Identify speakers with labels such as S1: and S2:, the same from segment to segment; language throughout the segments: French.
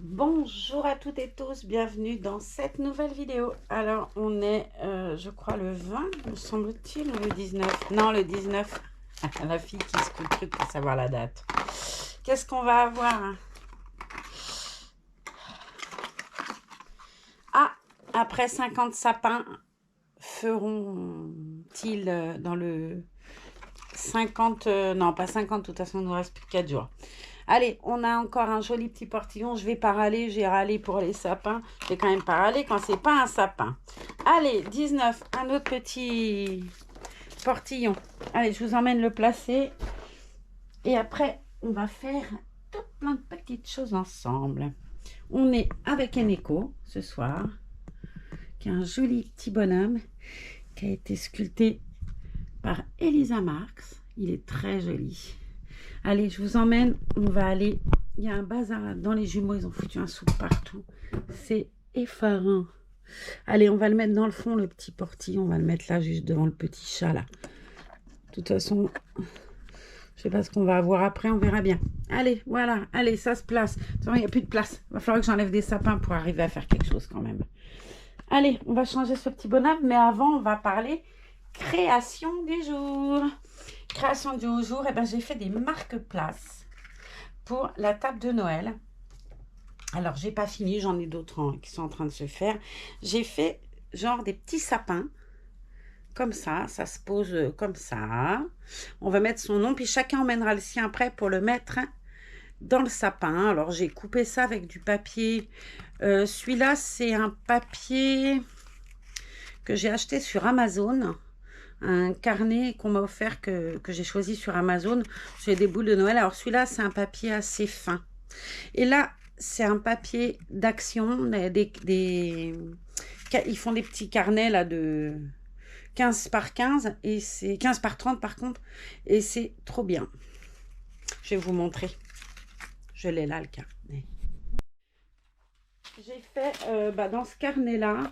S1: Bonjour à toutes et tous, bienvenue dans cette nouvelle vidéo. Alors on est, je crois le 20, me semble-t-il, ou le 19. Non, le 19. La fille qui se coupe le truc pour savoir la date. Qu'est-ce qu'on va avoir? Ah, après 50 sapins, feront-ils dans le 50... non, pas 50, de toute façon, il nous reste plus que 4 jours. Allez, on a encore un joli petit portillon. Je vais pas râler, j'ai râlé pour les sapins. Je vais quand même pas râler quand c'est pas un sapin. Allez, 19, un autre petit portillon. Allez, je vous emmène le placer. Et après, on va faire tout plein de petites choses ensemble. On est avec Eneko ce soir, qui est un joli petit bonhomme qui a été sculpté par Elisa Marx. Il est très joli. Allez, je vous emmène, on va aller, il y a un bazar là-dedans, les jumeaux, ils ont foutu un souk partout. C'est effarant. Allez, on va le mettre dans le fond, le petit portillon, on va le mettre là, juste devant le petit chat, là. De toute façon, je sais pas ce qu'on va avoir après, on verra bien. Allez, voilà, allez, ça se place. De toute façon, il n'y a plus de place. Il va falloir que j'enlève des sapins pour arriver à faire quelque chose quand même. Allez, on va changer ce petit bonhomme, mais avant, on va parler création du jour. Création du jour, eh ben, j'ai fait des marque-places pour la table de Noël. Alors, j'ai pas fini, j'en ai d'autres qui sont en train de se faire. J'ai fait genre des petits sapins, comme ça se pose comme ça. On va mettre son nom, puis chacun emmènera le sien après pour le mettre dans le sapin. Alors, j'ai coupé ça avec du papier. Celui-là, c'est un papier que j'ai acheté sur Amazon. Un carnet qu'on m'a offert que j'ai choisi sur Amazon. J'ai des boules de Noël. Alors celui-là, c'est un papier assez fin. Et là, c'est un papier d'action. Ils font des petits carnets là de 15 par 15 et c'est 15 par 30 par contre. Et c'est trop bien. Je vais vous montrer. Je l'ai là, le carnet. J'ai fait dans ce carnet-là,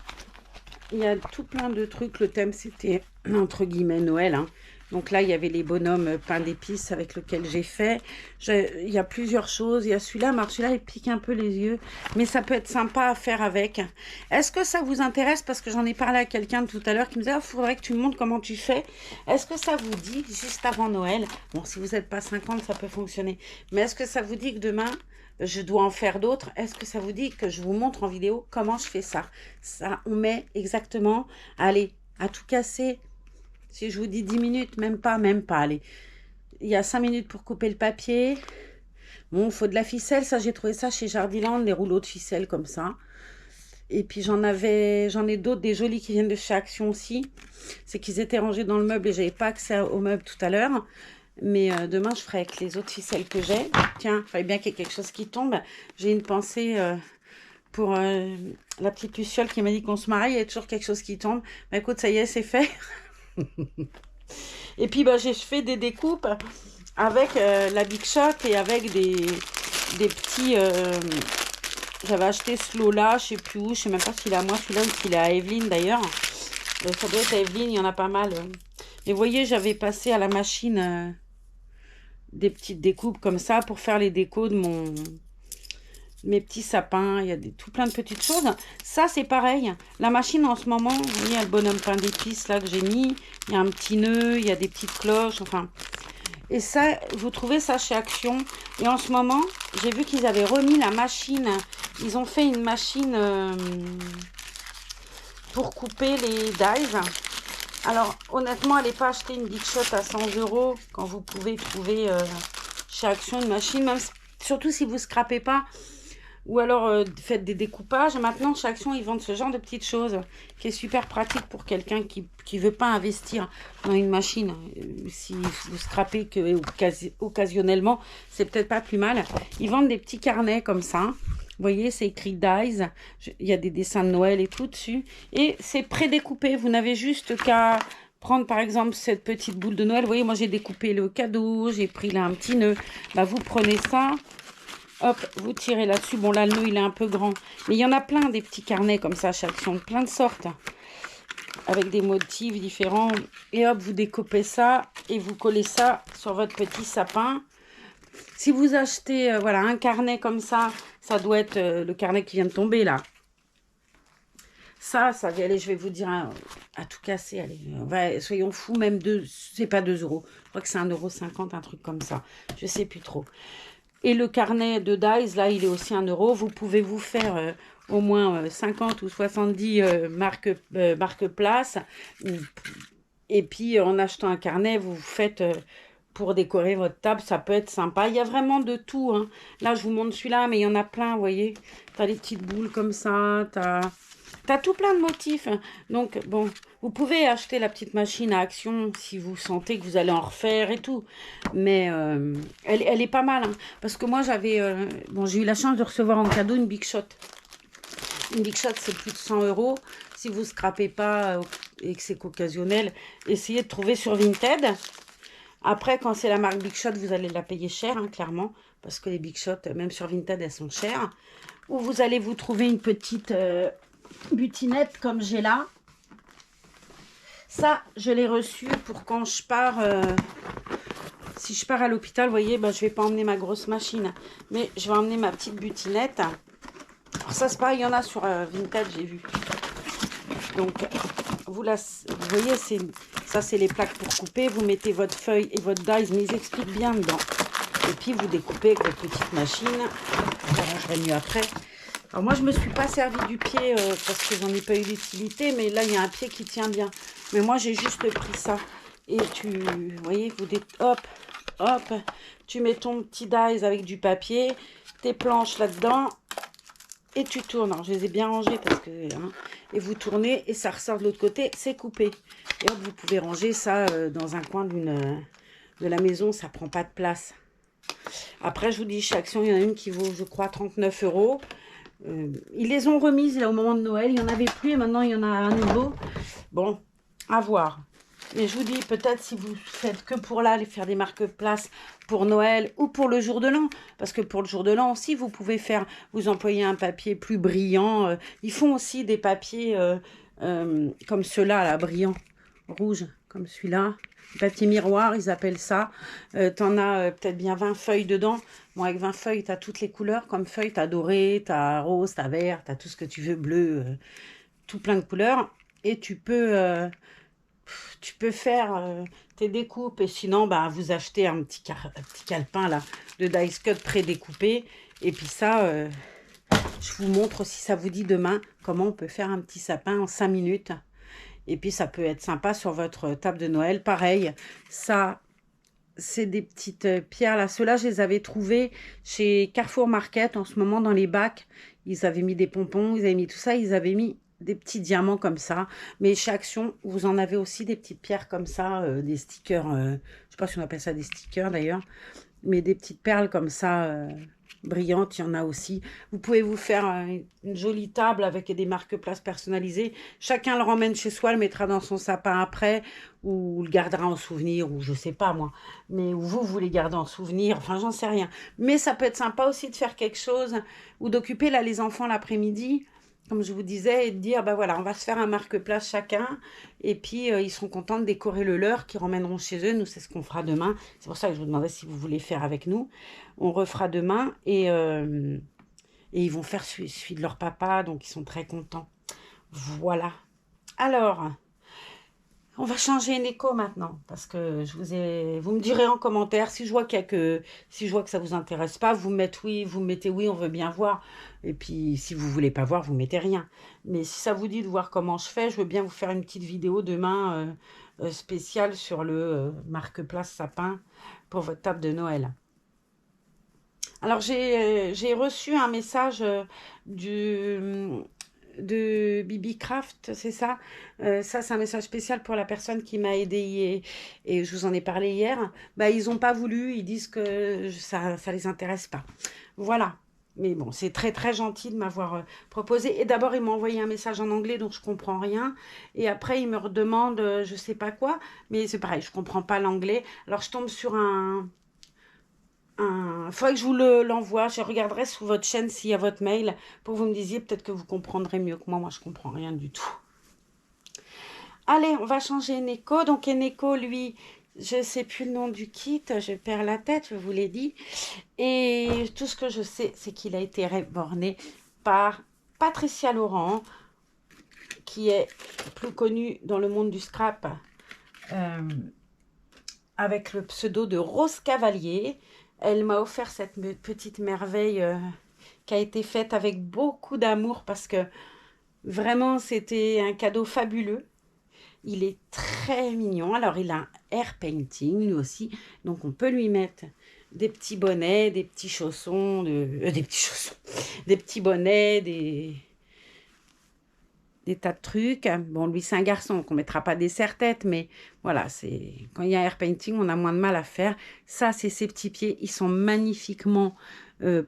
S1: il y a tout plein de trucs. Le thème, c'était entre guillemets Noël. Hein. Donc là, il y avait les bonhommes pain d'épices avec lequel j'ai fait. Il y a plusieurs choses. Il y a celui-là. Celui-là, il pique un peu les yeux. Mais ça peut être sympa à faire avec. Est-ce que ça vous intéresse? Parce que j'en ai parlé à quelqu'un tout à l'heure qui me disait, il faudrait que tu me montres comment tu fais. Est-ce que ça vous dit, juste avant Noël, bon, si vous n'êtes pas 50, ça peut fonctionner. Mais est-ce que ça vous dit que demain, je dois en faire d'autres? Est-ce que ça vous dit que je vous montre en vidéo comment je fais ça? Ça, on met exactement, allez, à tout casser. Si je vous dis 10 minutes, même pas, allez. Il y a 5 minutes pour couper le papier. Bon, il faut de la ficelle. Ça, j'ai trouvé ça chez Jardiland, les rouleaux de ficelle comme ça. Et puis, j'en ai d'autres, des jolis qui viennent de chez Action aussi. C'est qu'ils étaient rangés dans le meuble et j'avais pas accès au meuble tout à l'heure. Mais demain, je ferai avec les autres ficelles que j'ai. Tiens, il fallait bien qu'il y ait quelque chose qui tombe. J'ai une pensée pour la petite Luciole qui m'a dit qu'on se marie. Il y a toujours quelque chose qui tombe. Bah, écoute, ça y est, c'est fait. Et puis j'ai fait des découpes avec la Big Shot et avec des petits j'avais acheté ce lot là, je sais plus où, je sais même pas s'il est à moi celui-là ou s'il est à Evelyne d'ailleurs. Ça doit être à Evelyne, il y en a pas mal. Et vous voyez, j'avais passé à la machine des petites découpes comme ça pour faire les décos de mes petits sapins. Il y a tout plein de petites choses. Ça, c'est pareil. La machine, en ce moment, vous voyez, il y a le bonhomme pain d'épices là que j'ai mis. Il y a un petit nœud, il y a des petites cloches, enfin. Et ça, vous trouvez ça chez Action. Et en ce moment, j'ai vu qu'ils avaient remis la machine. Ils ont fait une machine pour couper les dies. Alors, honnêtement, allez pas acheter une Big Shot à 100 € quand vous pouvez trouver chez Action une machine, même surtout si vous ne scrapez pas. Ou alors faites des découpages. Maintenant, chez Action, ils vendent ce genre de petites choses qui est super pratique pour quelqu'un qui ne veut pas investir dans une machine. Si vous scrapez que occasionnellement, c'est peut-être pas plus mal. Ils vendent des petits carnets comme ça. Vous voyez, c'est écrit Dies. Il y a des dessins de Noël et tout dessus. Et c'est prédécoupé. Vous n'avez juste qu'à prendre par exemple cette petite boule de Noël. Vous voyez, moi j'ai découpé le cadeau. J'ai pris là un petit nœud. Vous prenez ça. Hop, vous tirez là-dessus. Bon, là, le nœud, il est un peu grand. Mais il y en a plein, des petits carnets comme ça, chaque son, plein de sortes. Avec des motifs différents. Et hop, vous découpez ça et vous collez ça sur votre petit sapin. Si vous achetez voilà, un carnet comme ça, Ça doit être le carnet qui vient de tomber, là. Ça, allez, je vais vous dire, à tout casser, allez, soyons fous, même c'est pas 2 euros. Je crois que c'est 1,50 €, un truc comme ça. Je sais plus trop. Et le carnet de dies, là, il est aussi 1 euro. Vous pouvez vous faire au moins 50 ou 70 marques place. Et puis, en achetant un carnet, vous faites pour décorer votre table. Ça peut être sympa. Il y a vraiment de tout, hein. Là, je vous montre celui-là, mais il y en a plein, vous voyez. Tu as des petites boules comme ça. T'as tout plein de motifs. Donc, bon, vous pouvez acheter la petite machine à action si vous sentez que vous allez en refaire et tout. Mais elle est pas mal, hein. Parce que moi, j'ai eu la chance de recevoir en cadeau une Big Shot. Une Big Shot, c'est plus de 100 €. Si vous ne scrapez pas et que c'est qu'occasionnel, essayez de trouver sur Vinted. Après, quand c'est la marque Big Shot, vous allez la payer cher, hein, clairement. Parce que les Big Shot, même sur Vinted, elles sont chères. Ou vous allez vous trouver une petite butinette comme j'ai là. Ça, je l'ai reçu pour quand je pars. Si je pars à l'hôpital, vous voyez, je vais pas emmener ma grosse machine. Mais je vais emmener ma petite butinette. Alors ça, c'est pareil, il y en a sur Vinted, j'ai vu. Donc, vous voyez, ça, c'est les plaques pour couper. Vous mettez votre feuille et votre dies, mais ils expliquent bien dedans. Et puis, vous découpez avec votre petite machine. J'arrangerai mieux après. Alors, moi, je ne me suis pas servi du pied parce que j'en ai pas eu d'utilité. Mais là, il y a un pied qui tient bien. Mais moi, j'ai juste pris ça. Et vous voyez, hop, hop. Tu mets ton petit dies avec du papier, tes planches là-dedans. Et tu tournes. Alors, je les ai bien rangées parce que... Hein, et vous tournez et ça ressort de l'autre côté. C'est coupé. Et hop, vous pouvez ranger ça dans un coin de la maison. Ça prend pas de place. Après, je vous dis, chez Action, il y en a une qui vaut, je crois, 39 €. Ils les ont remises là au moment de Noël. Il n'y en avait plus et maintenant, il y en a un nouveau. Bon, à voir. Mais je vous dis, peut-être si vous faites que pour là, aller faire des marque-places pour Noël ou pour le jour de l'an. Parce que pour le jour de l'an aussi, vous pouvez vous employer un papier plus brillant. Ils font aussi des papiers comme ceux-là, là, brillants, rouges, comme celui-là. Papier miroir, ils appellent ça. T'en as peut-être bien 20 feuilles dedans. Bon, avec 20 feuilles, tu as toutes les couleurs comme feuilles. Tu as doré, tu as rose, tu as vert, tu as tout ce que tu veux, bleu, tout plein de couleurs. Et tu peux faire tes découpes. Et sinon, vous achetez un petit calepin là, de dice cut pré-découpé. Et puis ça, je vous montre si ça vous dit demain comment on peut faire un petit sapin en 5 minutes. Et puis, ça peut être sympa sur votre table de Noël. Pareil, ça, c'est des petites pierres. Là, ceux-là, je les avais trouvés chez Carrefour Market en ce moment dans les bacs. Ils avaient mis des pompons, ils avaient mis tout ça. Ils avaient mis des petits diamants comme ça. Mais chez Action, vous en avez aussi des petites pierres comme ça, des stickers. Je ne sais pas si on appelle ça des stickers d'ailleurs. Mais des petites perles comme ça... brillantes, il y en a aussi. Vous pouvez vous faire une jolie table avec des marque-places personnalisées. Chacun le ramène chez soi, le mettra dans son sapin après, ou le gardera en souvenir, ou je sais pas moi. Mais vous les gardez en souvenir, enfin j'en sais rien. Mais ça peut être sympa aussi de faire quelque chose, ou d'occuper là les enfants l'après-midi, comme je vous disais, et de dire, voilà, on va se faire un marque-place chacun, et puis ils seront contents de décorer le leur, qu'ils ramèneront chez eux. Nous, c'est ce qu'on fera demain. C'est pour ça que je vous demandais si vous voulez faire avec nous. On refera demain, et ils vont faire celui de leur papa, donc ils sont très contents. Voilà. Alors, on va changer une écho maintenant, parce que vous me direz en commentaire si je vois que ça vous intéresse pas, vous mettez oui, on veut bien voir. Et puis si vous voulez pas voir, vous mettez rien. Mais si ça vous dit de voir comment je fais, je veux bien vous faire une petite vidéo demain spéciale sur le marque-place sapin pour votre table de Noël. Alors j'ai reçu un message de Bibi Craft, c'est ça. Ça, c'est un message spécial pour la personne qui m'a aidé et je vous en ai parlé hier. Ils n'ont pas voulu, ils disent que ça les intéresse pas. Voilà. Mais bon, c'est très très gentil de m'avoir proposé. Et d'abord, ils m'ont envoyé un message en anglais, donc je comprends rien. Et après, ils me redemandent je sais pas quoi. Mais c'est pareil, je comprends pas l'anglais. Alors, je tombe sur il faudrait que je vous l'envoie. Je regarderai sur votre chaîne s'il y a votre mail pour que vous me disiez. Peut-être que vous comprendrez mieux que moi. Moi, je comprends rien du tout. Allez, on va changer Eneko. Donc, Eneko, lui, Je sais plus le nom du kit, je perds la tête, je vous l'ai dit. Et tout ce que je sais, c'est qu'il a été reborné par Patricia Laurent, qui est plus connue dans le monde du scrap euh, avec le pseudo de Rose Cavalier. Elle m'a offert cette petite merveille qui a été faite avec beaucoup d'amour parce que vraiment c'était un cadeau fabuleux. Il est très mignon. Alors il a un air painting lui aussi, donc on peut lui mettre des petits bonnets, des petits chaussons, des petits chaussons, des petits bonnets, des tas de trucs. Bon, lui, c'est un garçon, qu'on ne mettra pas des serre-têtes, mais voilà, c'est quand il y a air painting, on a moins de mal à faire. Ça, c'est ses petits pieds. Ils sont magnifiquement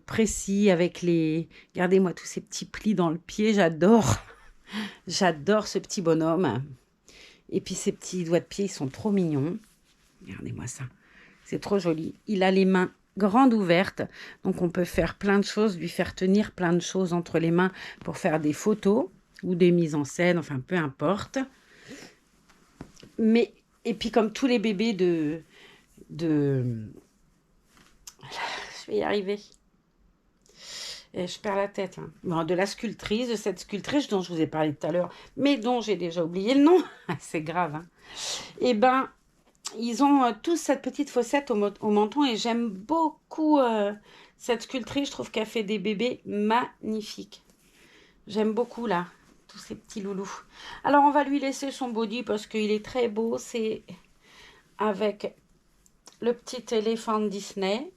S1: précis avec les... Regardez-moi tous ces petits plis dans le pied, j'adore. J'adore ce petit bonhomme. Et puis, ces petits doigts de pied, ils sont trop mignons. Regardez-moi ça. C'est trop joli. Il a les mains grandes ouvertes, donc on peut faire plein de choses, lui faire tenir plein de choses entre les mains pour faire des photos ou des mises en scène, enfin peu importe. Mais, et puis comme tous les bébés je vais y arriver. Et je perds la tête. Hein. Bon, de la sculptrice, de cette sculptrice dont je vous ai parlé tout à l'heure, mais dont j'ai déjà oublié le nom. C'est grave. Hein. Eh ben, ils ont tous cette petite fossette au menton et j'aime beaucoup cette sculptrice. Je trouve qu'elle fait des bébés magnifiques. J'aime beaucoup là, tous ces petits loulous. Alors on va lui laisser son body parce qu'il est très beau. C'est avec le petit éléphant Disney.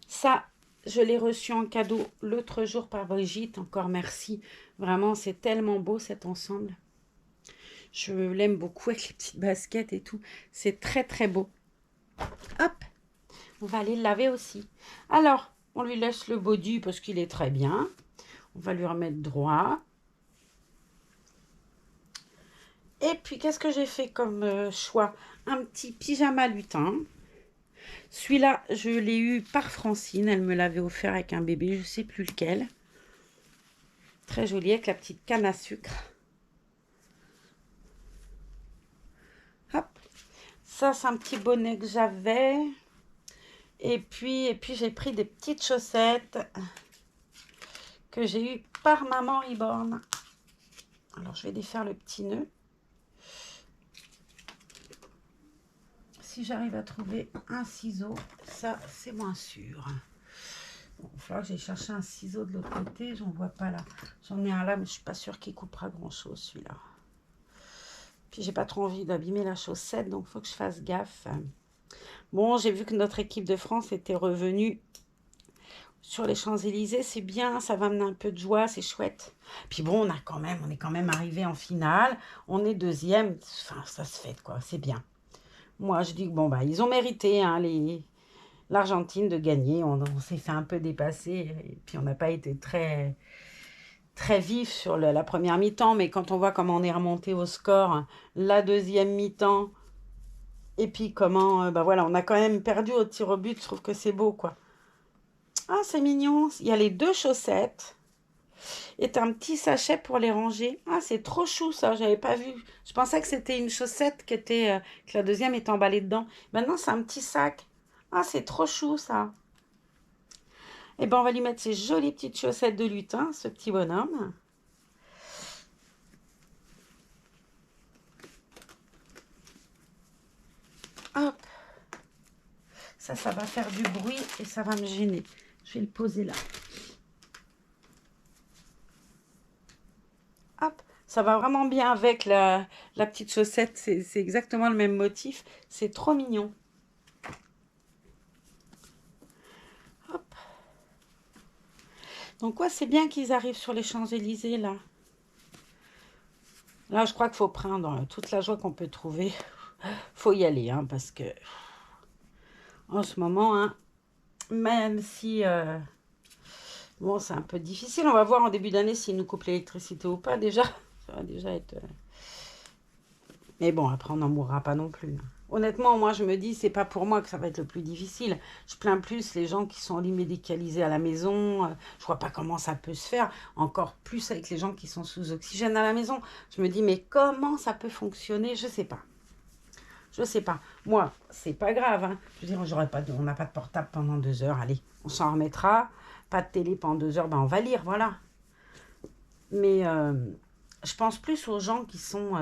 S1: Ça, je l'ai reçu en cadeau l'autre jour par Brigitte. Encore merci. Vraiment, c'est tellement beau cet ensemble. Je l'aime beaucoup avec les petites baskets et tout. C'est très très beau. Hop, on va aller le laver aussi. Alors, on lui laisse le body parce qu'il est très bien. On va lui remettre droit. Et puis, qu'est-ce que j'ai fait comme choix? Un petit pyjama lutin. Celui-là, je l'ai eu par Francine. Elle me l'avait offert avec un bébé, je ne sais plus lequel. Très joli avec la petite canne à sucre. Hop. Ça, c'est un petit bonnet que j'avais. Et puis j'ai pris des petites chaussettes que j'ai eues par maman Reborn. Alors, je vais défaire le petit nœud. Si j'arrive à trouver un ciseau, ça, c'est moins sûr. Bon, il va falloir que j'aille chercher un ciseau de l'autre côté. J'en vois pas là. J'en ai un là, mais je suis pas sûre qu'il coupera grand-chose, celui-là. Puis, j'ai pas trop envie d'abîmer la chaussette, donc il faut que je fasse gaffe. Bon, j'ai vu que notre équipe de France était revenue sur les Champs-Élysées. C'est bien, ça va amener un peu de joie, c'est chouette. Puis bon, on est quand même arrivé en finale. On est deuxième. Enfin, ça se fait, quoi. C'est bien. Moi, je dis que bon, bah, ils ont mérité, hein, l'Argentine de gagner. On s'est fait un peu dépasser. Et puis, on n'a pas été très, très vif sur la première mi-temps. Mais quand on voit comment on est remonté au score, la deuxième mi-temps, et puis comment, bah voilà, on a quand même perdu au tir au but. Je trouve que c'est beau, quoi. Ah, c'est mignon. Il y a les deux chaussettes. Et un petit sachet pour les ranger. Ah, c'est trop chou ça, j'avais pas vu. Je pensais que c'était une chaussette que la deuxième était emballée dedans. Maintenant, c'est un petit sac. Ah, c'est trop chou ça. Et ben, on va lui mettre ces jolies petites chaussettes de lutin, ce petit bonhomme. Hop. Ça va faire du bruit et ça va me gêner. Je vais le poser là. Hop. Ça va vraiment bien avec la petite chaussette. C'est exactement le même motif. C'est trop mignon. Hop. Donc, ouais, c'est bien qu'ils arrivent sur les Champs-Élysées, là. Là, je crois qu'il faut prendre toute la joie qu'on peut trouver. Faut y aller, hein, parce que en ce moment, hein, même si bon, c'est un peu difficile, on va voir en début d'année s'ils nous coupent l'électricité ou pas déjà. Ça va déjà être. Mais bon, après on n'en mourra pas non plus. Hein. honnêtement, moi, je me dis, c'est pas pour moi que ça va être le plus difficile. Je plains plus les gens qui sont en lit médicalisés à la maison. Je vois pas comment ça peut se faire. Encore plus avec les gens qui sont sous oxygène à la maison. Je me dis, mais comment ça peut fonctionner? Je sais pas. Je sais pas. Moi, c'est pas grave, hein. Je veux dire, on n'a pas de portable pendant 2 heures. Allez, on s'en remettra. Pas de télé pendant 2 heures. Ben, on va lire, voilà. Mais je pense plus aux gens qui sont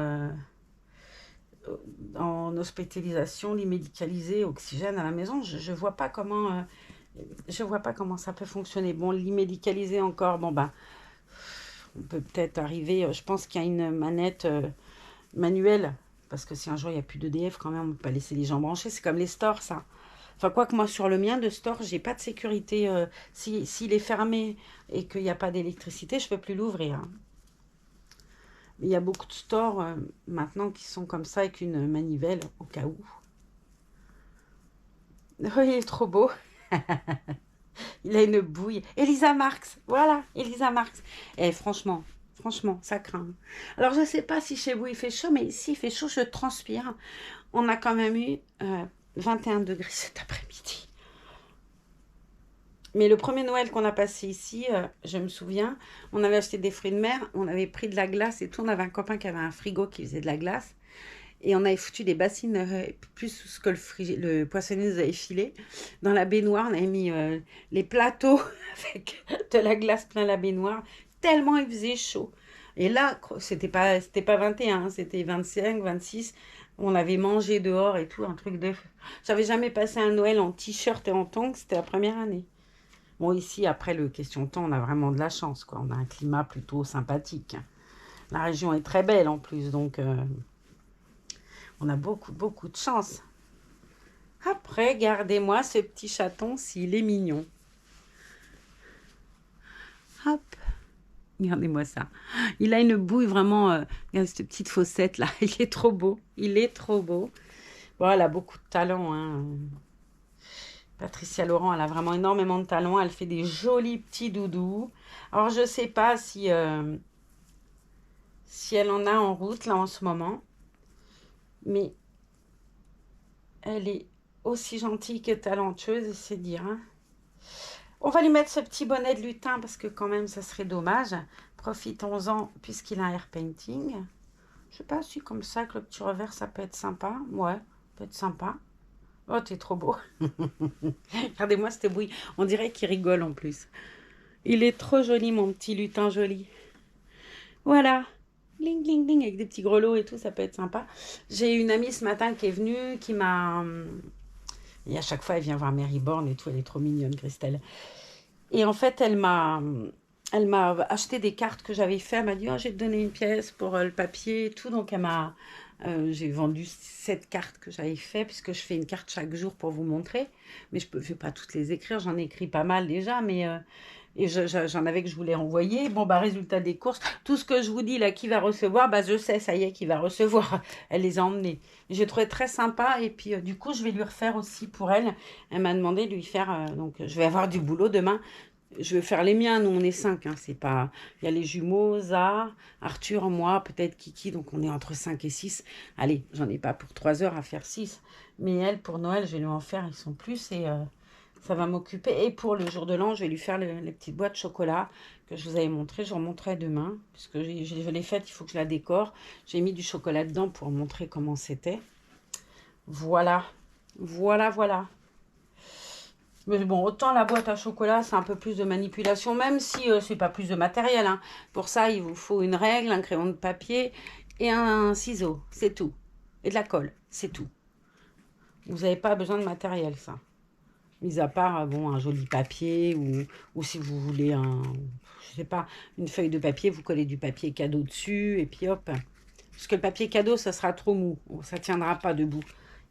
S1: en hospitalisation, lit médicalisé, oxygène à la maison. Je vois pas comment, je vois pas comment ça peut fonctionner. Bon, lit médicalisé encore. Bon ben, on peut peut-être arriver. Je pense qu'il y a une manette manuelle. Parce que si un jour il n'y a plus d'EDF, quand même, on ne peut pas laisser les gens branchés. C'est comme les stores, ça. Enfin, quoi que moi, sur le mien de store, j'ai pas de sécurité. S'il est fermé et qu'il n'y a pas d'électricité, je ne peux plus l'ouvrir, hein. Il y a beaucoup de stores maintenant qui sont comme ça avec une manivelle au cas où. Oh, il est trop beau. Il a une bouille. Elisa Marx, voilà, Elisa Marx. Et franchement, ça craint. Alors, je ne sais pas si chez vous il fait chaud, mais ici il fait chaud, je transpire. On a quand même eu 21 degrés cet après-midi. Mais le premier Noël qu'on a passé ici, je me souviens, on avait acheté des fruits de mer, on avait pris de la glace et tout. On avait un copain qui avait un frigo qui faisait de la glace. Et on avait foutu des bassines, plus ce que le poissonnier nous avait filé. Dans la baignoire, on avait mis les plateaux avec de la glace plein la baignoire, tellement il faisait chaud. Et là, c'était pas 21, hein, c'était 25, 26. On avait mangé dehors et tout, un truc de... J'avais jamais passé un Noël en t-shirt et en tongs, c'était la première année. Bon, ici, après le question temps, on a vraiment de la chance, quoi. On a un climat plutôt sympathique. La région est très belle en plus, donc on a beaucoup, beaucoup de chance. Après, regardez-moi ce petit chaton, s'il est mignon. Hop, regardez-moi ça. Il a une bouille vraiment... regardez cette petite fossette là, il est trop beau. Il est trop beau. Bon, elle a beaucoup de talent, hein. Patricia Laurent, elle a vraiment énormément de talent. Elle fait des jolis petits doudous. Alors, je ne sais pas si elle en a en route, là, en ce moment. Mais elle est aussi gentille que talentueuse, c'est dire, hein. On va lui mettre ce petit bonnet de lutin parce que quand même, ça serait dommage. Profitons-en puisqu'il a un air painting. Je sais pas si comme ça, que le petit revers, ça peut être sympa. Ouais, peut être sympa. Oh, t'es trop beau. Regardez-moi cette bouille. On dirait qu'il rigole en plus. Il est trop joli, mon petit lutin joli. Voilà. Bling, bling, bling, avec des petits grelots et tout, ça peut être sympa. J'ai une amie ce matin qui est venue, qui m'a... Et à chaque fois, elle vient voir Mary Born et tout. Elle est trop mignonne, Christelle. Et en fait, elle m'a acheté des cartes que j'avais fait. Elle m'a dit, oh, je vais te donner une pièce pour le papier et tout. Donc, j'ai vendu 7 cartes que j'avais fait, puisque je fais une carte chaque jour pour vous montrer. Mais je ne vais pas toutes les écrire. J'en ai écrit pas mal déjà, mais... et j'en avais que je voulais envoyer. Bon, bah, résultat des courses, tout ce que je vous dis là, qui va recevoir, bah, je sais, ça y est, qui va recevoir. Elle les a emmenés. J'ai trouvé très sympa. Et puis, du coup, je vais lui refaire aussi pour elle. Elle m'a demandé de lui faire. Donc, je vais avoir du boulot demain. Je vais faire les miens. Nous, on est 5. Hein, c'est pas... Il y a les jumeaux, Za, Arthur, moi, peut-être Kiki. Donc, on est entre 5 et 6. Allez, j'en ai pas pour 3 heures à faire 6. Mais elle, pour Noël, je vais lui en faire. Ils sont plus. Et... ça va m'occuper. Et pour le jour de l'an, je vais lui faire les petites boîtes de chocolat que je vous avais montré. Je vous remontrerai demain. Puisque je l'ai faite, il faut que je la décore. J'ai mis du chocolat dedans pour montrer comment c'était. Voilà. Voilà, voilà. Mais bon, autant la boîte à chocolat, c'est un peu plus de manipulation. Même si c'est pas plus de matériel, hein. Pour ça, il vous faut une règle, un crayon de papier et un ciseau. C'est tout. Et de la colle. C'est tout. Vous n'avez pas besoin de matériel, ça. Mis à part, bon, un joli papier ou si vous voulez je sais pas, une feuille de papier, vous collez du papier cadeau dessus et puis hop. Parce que le papier cadeau, ça sera trop mou. Ça tiendra pas debout.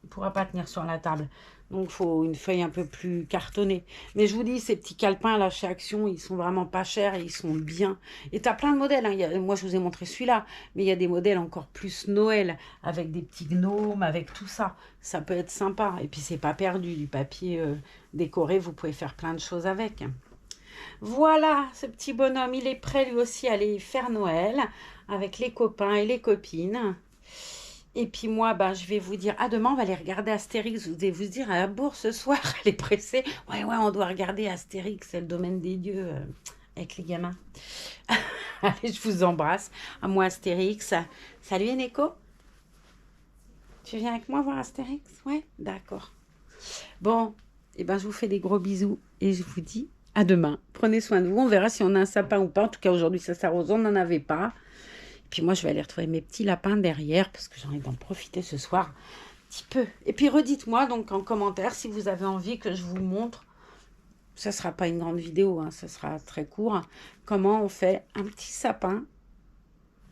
S1: Il ne pourra pas tenir sur la table. Donc, il faut une feuille un peu plus cartonnée. Mais je vous dis, ces petits calepins là chez Action, ils sont vraiment pas chers et ils sont bien. Et tu as plein de modèles, hein. Moi, je vous ai montré celui-là. Mais il y a des modèles encore plus Noël, avec des petits gnomes, avec tout ça. Ça peut être sympa. Et puis, c'est pas perdu. Du papier décoré, vous pouvez faire plein de choses avec. Voilà, ce petit bonhomme, il est prêt lui aussi à aller faire Noël avec les copains et les copines. Et puis moi, ben, je vais vous dire, ah demain on va aller regarder Astérix. Vous allez vous dire, à la bourse ce soir, elle est pressée. Ouais, ouais, on doit regarder Astérix, c'est le domaine des dieux avec les gamins. Allez, je vous embrasse. À moi Astérix. Salut Eneko. Tu viens avec moi voir Astérix? Ouais, d'accord. Bon, et ben je vous fais des gros bisous et je vous dis à demain. Prenez soin de vous. On verra si on a un sapin ou pas. En tout cas, aujourd'hui, ça s'arrose. On n'en avait pas. Puis moi, je vais aller retrouver mes petits lapins derrière parce que j'ai envie d'en profiter ce soir un petit peu. Et puis redites-moi donc en commentaire si vous avez envie que je vous montre. Ça ne sera pas une grande vidéo, hein, ça sera très court. Comment on fait un petit sapin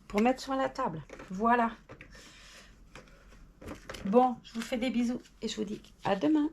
S1: pour mettre sur la table. Voilà. Bon, je vous fais des bisous et je vous dis à demain.